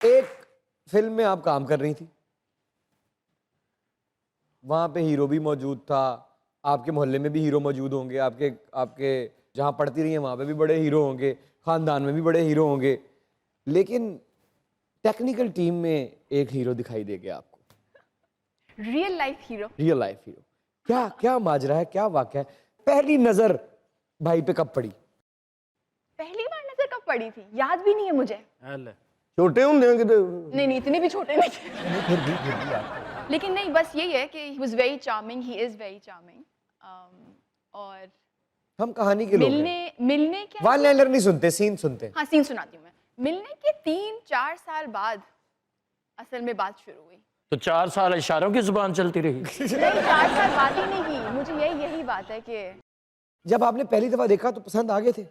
एक फिल्म में आप काम कर रही थी, वहां पे हीरो भी मौजूद था, आपके मोहल्ले में भी हीरो मौजूद होंगे, आपके आपके जहां पढ़ती रही हैं वहां पे भी बड़े हीरो होंगे, खानदान में भी बड़े हीरो होंगे, लेकिन टेक्निकल टीम में एक हीरो दिखाई दे गया आपको, real life hero. Real life hero. क्या क्या माजरा है, क्या वाकया है? पहली नजर भाई पे कब पड़ी? पहली बार नजर कब पड़ी थी याद भी नहीं है मुझे। छोटे होंगे नहीं नहीं, इतने भी छोटे नहीं थे। फिर भी आप लेकिन नहीं, बस यही है कि he was very charming, he is very charming. और हम कहानी के लोग हैं, मिलने क्या, वन लाइनर नहीं सुनते, सीन सुनते हैं। हाँ सीन सुनाती हूँ मैं। मिलने के 3-4 साल बाद असल में बात शुरू हुई। तो 4 साल इशारों की जुबान चलती रही। नहीं, 4 साल बात ही नहीं की। मुझे यही बात है कि जब आपने पहली दफा देखा तो पसंद आ गए थे?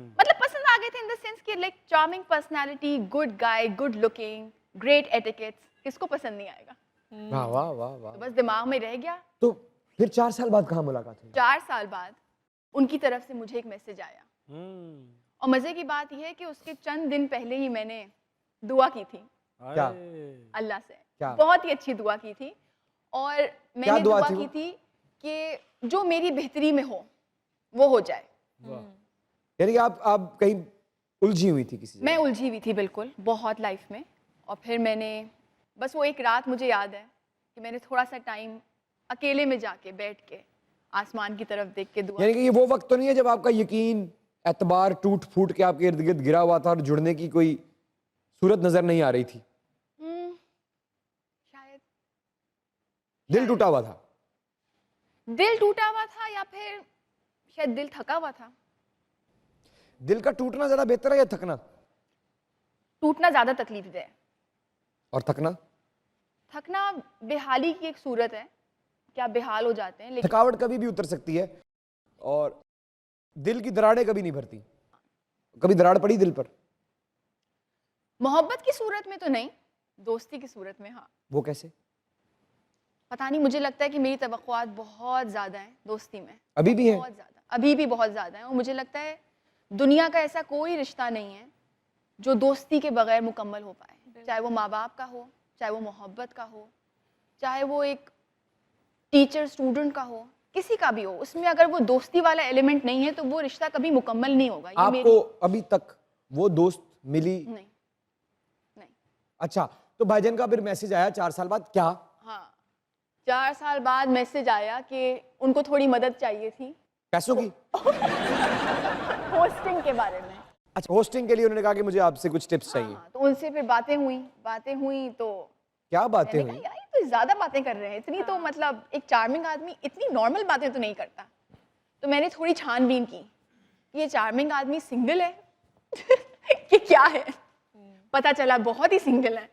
मतलब पसंद आ गए थे इन द सेंस कि like charming personality, good guy, good looking, great etiquettes, किसको पसंद नहीं आएगा। वाह वाह वाह वाह। तो बस दिमाग में रह गया। तो फिर 4 साल बाद कहाँ मुलाकात हुई? 4 साल बाद उनकी तरफ से मुझे एक मैसेज आया। और मजे की बात यह है कि उसके चंद दिन पहले ही मैंने दुआ की थी क्या? अल्लाह से। क्या? बहुत ही अच्छी दुआ की थी। और मैंने दुआ दुआ थी की वो? थी कि जो मेरी बेहतरी में हो जाए। यानी कि आप कहीं उलझी हुई थी किसी मैं जगह? उलझी हुई थी बिल्कुल, बहुत लाइफ में। और फिर मैंने बस वो एक रात मुझे याद है कि मैंने थोड़ा सा टाइम अकेले में जाके बैठ के आसमान की तरफ देख के दुआ। यानी कि ये वो वक्त तो नहीं है जब आपका यकीन, एतबार टूट फूट के आपके इर्द गिर्द गिरा हुआ था और जुड़ने की कोई सूरत नजर नहीं आ रही थी? शायद दिल टूटा हुआ था? दिल टूटा हुआ था या फिर शायद दिल थका हुआ था। दिल का टूटना ज्यादा बेहतर है या थकना? टूटना ज्यादा तकलीफ दे है। और थकना? थकना बेहाली की एक सूरत है कि आप बेहाल हो जाते हैं। लेकिन थकावट कभी भी उतर सकती है और दिल की दरारें कभी नहीं भरती। कभी दरार पड़ी दिल पर? मोहब्बत की सूरत में तो नहीं, दोस्ती की सूरत में हाँ। वो कैसे? पता नहीं, मुझे लगता है कि मेरी तवक्कुआत बहुत ज़्यादा हैं दोस्ती में। अभी भी है? बहुत ज़्यादा, अभी भी बहुत ज़्यादा है। और मुझे लगता है दुनिया का ऐसा कोई रिश्ता नहीं है जो दोस्ती के बगैर मुकम्मल हो पाए। चाहे वो माँ बाप का हो, चाहे वो मोहब्बत का हो, चाहे वो एक टीचर स्टूडेंट का हो, किसी का भी हो, उसमें अगर वो दोस्ती वाला एलिमेंट नहीं है तो वो रिश्ता कभी मुकम्मल नहीं होगा। ये आपको अभी तक वो दोस्त मिली? नहीं नहीं। अच्छा, तो भाईजान का फिर मैसेज आया 4 साल बाद, क्या? हाँ, 4 साल बाद मैसेज आया कि उनको थोड़ी मदद चाहिए थी पैसों की? होस्टिंग के बारे में। अच्छा, होस्टिंग के लिए उन्होंने कहा कि मुझे आपसे कुछ टिप्स चाहिए। हाँ, तो उनसे फिर बातें हुई तो क्या बातें मैंने हुई? कहा यार ये तो ज्यादा बातें कर रहे हैं। इतनी तो मतलब एक चार्मिंग आदमी इतनी नॉर्मल बातें तो नहीं करता। तो मैंने थोड़ी छानबीन की, ये चार्मिंग आदमी सिंगल है कि क्या है। पता चला बहुत ही सिंगल है।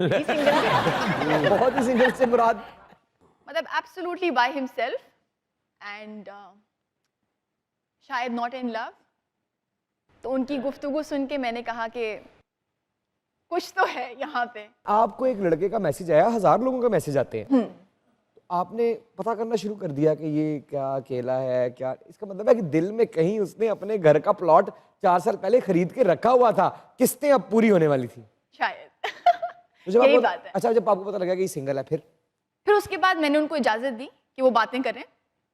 ही सिंगल है बहुत ही सिंगल से मुराद? मतलब एब्सोल्युटली बाय हिमसेल्फ एंड शायद नॉट इन लव। तो उनकी गुफ्तगू सुन के मैंने कहा कि कुछ तो है यहाँ पे। आपको एक लड़के का मैसेज आया, 1000 लोगों का मैसेज आते हैं, तो आपने पता करना शुरू कर दिया कि ये क्या अकेला है क्या? इसका मतलब है कि दिल में कहीं उसने अपने घर का प्लॉट 4 साल पहले खरीद के रखा हुआ था, किस्तें अब पूरी होने वाली थी। शायद तो जब यही आपको, बात है। अच्छा, जब आपको पता लगा कि ये सिंगल है, फिर उसके बाद मैंने उनको इजाजत दी कि वो बातें करें।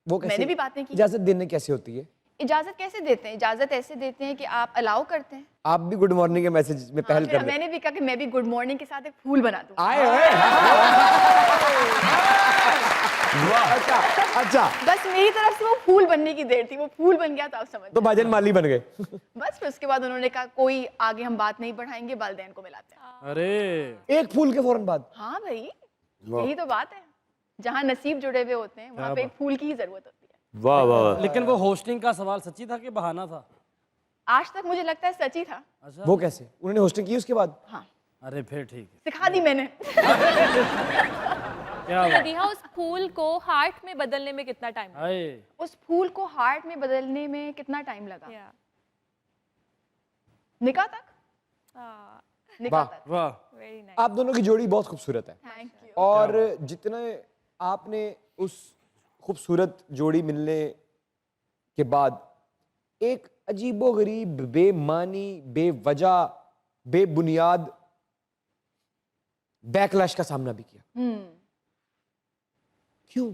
वो कैसे? मैंने भी बातें की। इजाजत देने कैसे होती है? इजाजत कैसे देते हैं? इजाजत ऐसे देते हैं कि आप अलाउ करते हैं। आप भी गुड मॉर्निंग के मैसेज में पहल फिर कर दें। मैंने भी कहा कि मैं भी गुड मॉर्निंग के साथ एक फूल बना दूं। आए ओए। अच्छा अच्छा, बस मेरी तरफ से वो फूल बनने की देर थी। वो फूल बन गया तो आप समझ तो गए। भाईजान माली बन गए। बस फिर उसके बाद उन्होंने कहा कोई आगे हम बात नहीं बढ़ाएंगे, वालिदैन को मिलाते हैं। अरे एक फूल के फौरन बाद? हाँ भाई, यही तो बात है। जहाँ नसीब जुड़े हुए होते हैं वहाँ पे एक फूल की ही जरूरत होती है। वाह वाह। लेकिन वो होस्टिंग का सवाल सच्ची था कि बहाना था? आज तक मुझे लगता है सच ही था। वो कैसे? उन्होंने होस्टिंग की उसके बाद? हाँ, अरे फिर ठीक है। सिखा दी मैंने। क्या बात? रिहा, उस फूल को हार्ट में बदलने में कितना टाइम लगा? हाय उस फूल को हार्ट में बदलने में कितना टाइम लगा? या निकाह तक। निकाह वाह। तक। वाह। Very nice. आप दोनों की जोड़ी बहुत खूबसूरत है, थैंक यू। और जितने आपने उस खूबसूरत जोड़ी मिलने के बाद एक अजीबोगरीब, बेमानी, बेवजह बेबुनियाद बैकलैश का सामना भी किया। क्यों?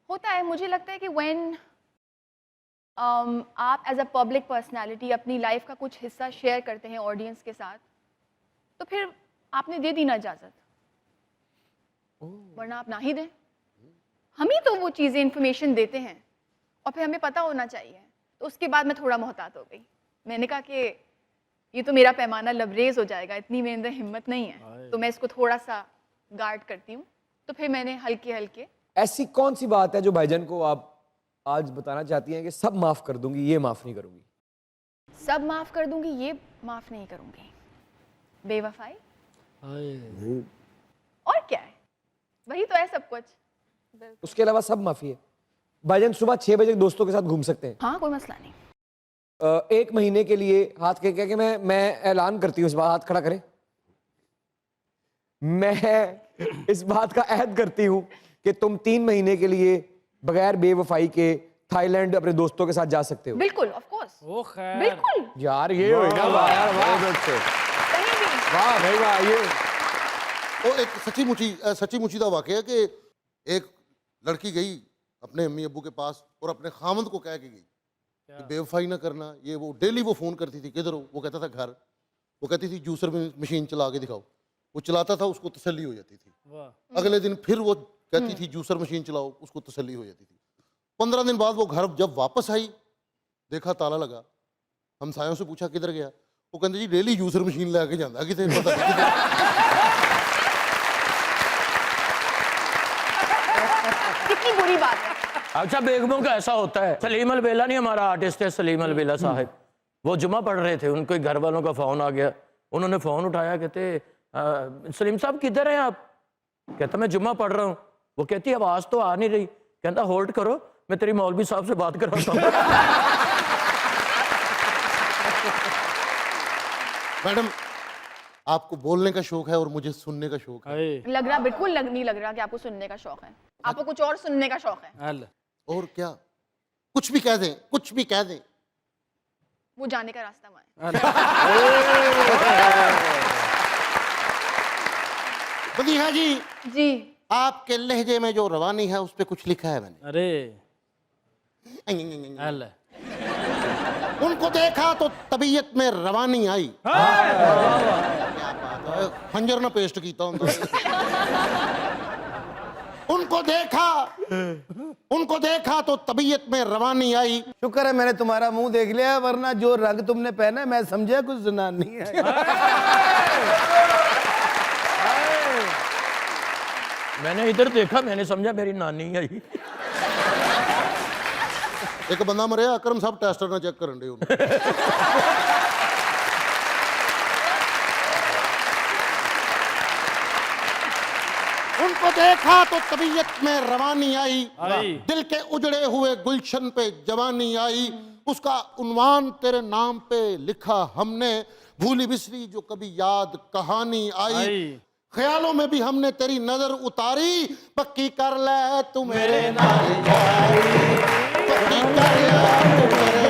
होता है, मुझे लगता है कि व्हेन आप एज अ पब्लिक पर्सनालिटी अपनी लाइफ का कुछ हिस्सा शेयर करते हैं ऑडियंस के साथ, तो फिर आपने दे दी ना इजाजत, वरना आप ना ही दें। हम ही तो वो चीज़ें इंफॉर्मेशन देते हैं और फिर हमें पता होना चाहिए। तो उसके बाद मैं थोड़ा मोहतात हो गई। मैंने कहा कि ये तो मेरा पैमाना लबरेज हो जाएगा, इतनी मेरे अंदर हिम्मत नहीं है, तो मैं इसको थोड़ा सा गार्ड करती हूँ। तो फिर मैंने हल्के हल्के। ऐसी कौन सी बात है जो भाईजान को आप आज बताना चाहती हैं कि सब माफ कर दूंगी, ये माफ नहीं करूंगी? सब माफ कर दूंगी, ये माफ नहीं करूंगी। बेवफाई। और क्या है, वही तो है सब कुछ। उसके अलावा सब माफी है। भाईजान सुबह 6 बजे दोस्तों के साथ घूम सकते हैं। हाँ, कोई मसला नहीं। 1 महीने के लिए हाथ कह के मैं ऐलान करती हूँ, इस बात, हाथ खड़ा करें, मैं इस बात का अहद करती हूँ कि तुम 3 महीने के लिए बगैर बेवफाई के थाईलैंड अपने दोस्तों के साथ जा सकते हो। बिल्कुल, ऑफ कोर्स। ओ खैर। बिल्कुल। यार ये होगा, वाह यार, वाह कहीं भी। वाह भाई वाह। ये वो एक सच्ची मुची दा वाकया है कि एक लड़की गई अपने अम्मी अब्बू के पास और अपने खामद को कह के गई कि बेवफाई ना करना, ये वो। डेली वो फ़ोन करती थी, किधर हो? वो कहता था घर। वो कहती थी जूसर मशीन चला के दिखाओ। वो चलाता था, उसको तसल्ली हो जाती थी। अगले दिन फिर वो कहती थी जूसर मशीन चलाओ, उसको तसल्ली हो जाती थी। 15 दिन बाद वो घर जब वापस आई, देखा ताला लगा। हमसायों से पूछा किधर गया? वो कहते जी डेली जूसर मशीन लेके जाता कितने पता नहीं किधर। कितनी बुरी बात है। अच्छा, बेगमों का ऐसा होता है। सलीम अलबेला नहीं हमारा आर्टिस्ट है, सलीम अलबेला साहब, वो जुमा पढ़ रहे थे, उनको घर वालों का फोन आ गया। उन्होंने फोन उठाया, कहते सलीम साहब किधर हैं आप? कहता मैं जुमा पढ़ रहा हूँ। वो कहती आवाज तो आ नहीं रही। कहता होल्ड करो, मैं तेरी मौलवी साहब से बात कराता हूँ। मैडम, आपको बोलने का शौक है और मुझे सुनने का शौक है। लग रहा, बिल्कुल नहीं लग रहा कि आपको सुनने का शौक है। आपको कुछ और सुनने का शौक है। और क्या? कुछ भी कह दें, कुछ भी कह दें। वो जाने का रास्ता वहाँ बदीहा जी, है। जी। आपके लहजे में जो रवानी है उस पे कुछ लिखा है मैंने। अरे उनको देखा तो तबीयत में रवानी आई। खंजर ना पेस्ट कीता उनको देखा तो तबीयत में रवानी आई। शुक्र है मैंने तुम्हारा मुंह देख लिया, वरना जो रंग तुमने पहना है मैं समझा कुछ जनानी है। मैंने इधर देखा, मैंने समझा मेरी नानी आई। एक बंदा मरिया, अकरम साहब टेस्टर ना चेक करन दे उन्हें। उनको देखा तो तबीयत में रवानी आई। दिल के उजड़े हुए गुलशन पे जवानी आई। उसका उन्वान तेरे नाम पे लिखा हमने, भूली बिसरी जो कभी याद कहानी आई। ख्यालों में भी हमने तेरी नजर उतारी, पक्की कर ले तू मेरे नाल यारी, पक्की कर ले तू मेरे